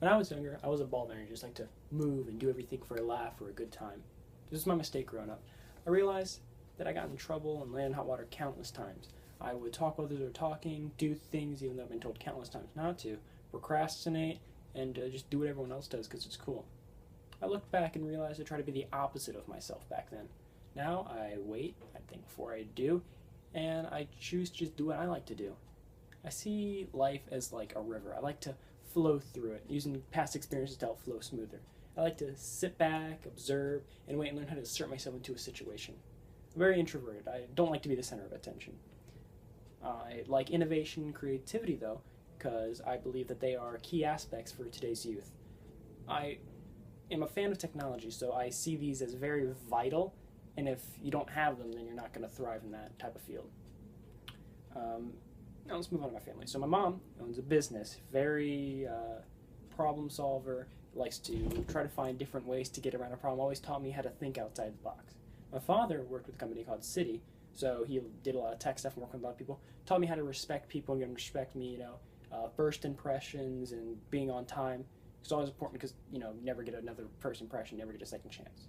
When I was younger, I was a ball bearer, just like to move and do everything for a laugh or a good time. This was my mistake growing up. I realized that I got in trouble and landed in hot water countless times. I would talk while others were talking, do things even though I've been told countless times not to, procrastinate, and just do what everyone else does because it's cool. I looked back and realized I tried to be the opposite of myself back then. Now I wait, I think before I do, and I choose to just do what I like to do. I see life as like a river. I like to flow through it, using past experiences to help flow smoother. I like to sit back, observe, and wait and learn how to insert myself into a situation. I'm very introverted. I don't like to be the center of attention. I like innovation and creativity, though, because I believe that they are key aspects for today's youth. I am a fan of technology, so I see these as very vital, and if you don't have them, then you're not going to thrive in that type of field. Um, Now let's move on to my family. So my mom owns a business, very problem solver, likes to try to find different ways to get around a problem, always taught me how to think outside the box. My father worked with a company called City, so he did a lot of tech stuff and worked with a lot of people, taught me how to respect people and get them to respect me, first impressions and being on time. It's always important because, you never get another first impression, never get a second chance.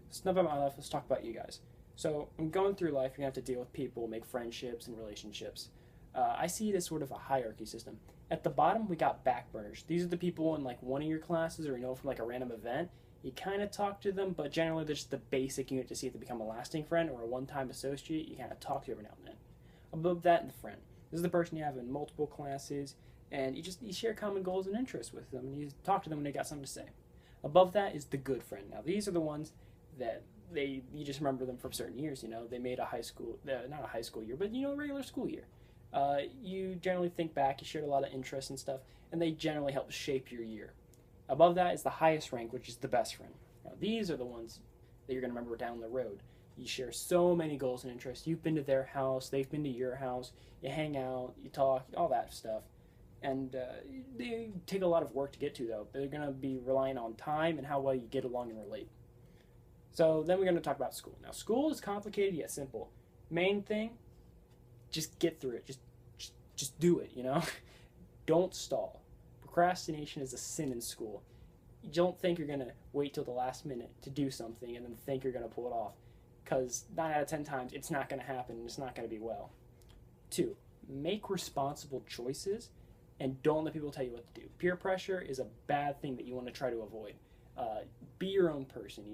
It's enough about my life, let's talk about you guys. So when going through life, you're going to have to deal with people, make friendships and relationships. I see it as sort of a hierarchy system. At the bottom, we got backburners. These are the people in like one of your classes or from like a random event. You kind of talk to them, but generally they're just the basic unit to see if they become a lasting friend or a one-time associate. You kind of talk to every now and then. Above that, the friend. This is the person you have in multiple classes, and you share common goals and interests with them, and you talk to them when they got something to say. Above that is the good friend. Now these are the ones that you just remember them from certain years. They made a high school, not a high school year, but a regular school year. You generally think back, you shared a lot of interests and stuff, and they generally help shape your year. Above that is the highest rank, which is the best friend. Now, these are the ones that you're going to remember down the road. You share so many goals and interests. You've been to their house, they've been to your house, you hang out, you talk, all that stuff. And they take a lot of work to get to, though. They're going to be relying on time and how well you get along and relate. So then we're going to talk about school. Now, school is complicated yet simple. Main thing, just get through it. Just do it, Don't stall. Procrastination is a sin in school. You don't think you're going to wait till the last minute to do something and then think you're going to pull it off. Because 9 out of 10 times, it's not going to happen and it's not going to be well. 2, make responsible choices and don't let people tell you what to do. Peer pressure is a bad thing that you want to try to avoid. Be your own person,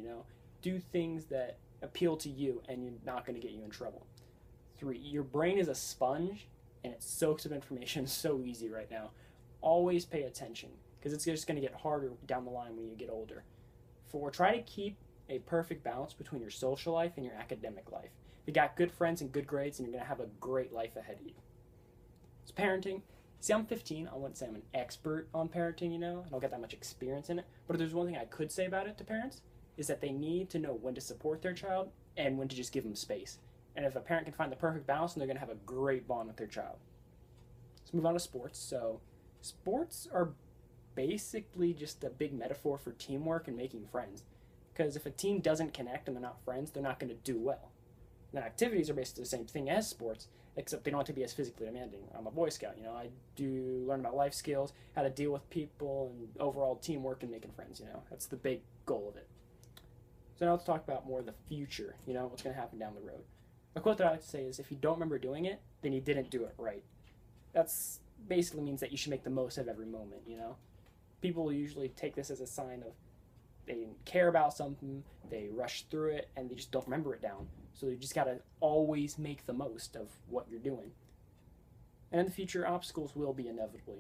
Do things that appeal to you and you're not going to get you in trouble. 3, your brain is a sponge and it soaks up information so easy right now. Always pay attention because it's just going to get harder down the line when you get older. 4, try to keep a perfect balance between your social life and your academic life. If you got good friends and good grades, then you're going to have a great life ahead of you. It's parenting. See, I'm 15. I wouldn't say I'm an expert on parenting, I don't get that much experience in it. But if there's one thing I could say about it to parents, is that they need to know when to support their child and when to just give them space. And if a parent can find the perfect balance, then they're going to have a great bond with their child. Let's move on to sports. So, sports are basically just a big metaphor for teamwork and making friends. Because if a team doesn't connect and they're not friends, they're not going to do well. Then activities are basically the same thing as sports, except they don't have to be as physically demanding. I'm a Boy Scout, I do learn about life skills, how to deal with people, and overall teamwork and making friends, That's the big goal of it. So now let's talk about more of the future, what's going to happen down the road. A quote that I like to say is, if you don't remember doing it, then you didn't do it right. That's basically means that you should make the most of every moment, People usually take this as a sign of they didn't care about something, they rush through it, and they just don't remember it down. So you just got to always make the most of what you're doing. And in the future, obstacles will be inevitable,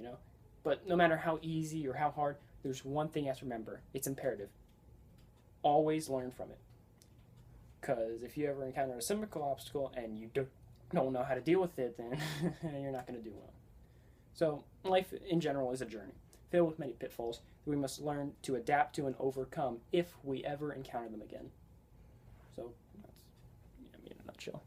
But no matter how easy or how hard, there's one thing you have to remember. It's imperative. Always learn from it. Because if you ever encounter a similar obstacle and you don't know how to deal with it, then you're not going to do well. So life in general is a journey, filled with many pitfalls that we must learn to adapt to and overcome if we ever encounter them again. So that's me in a nutshell.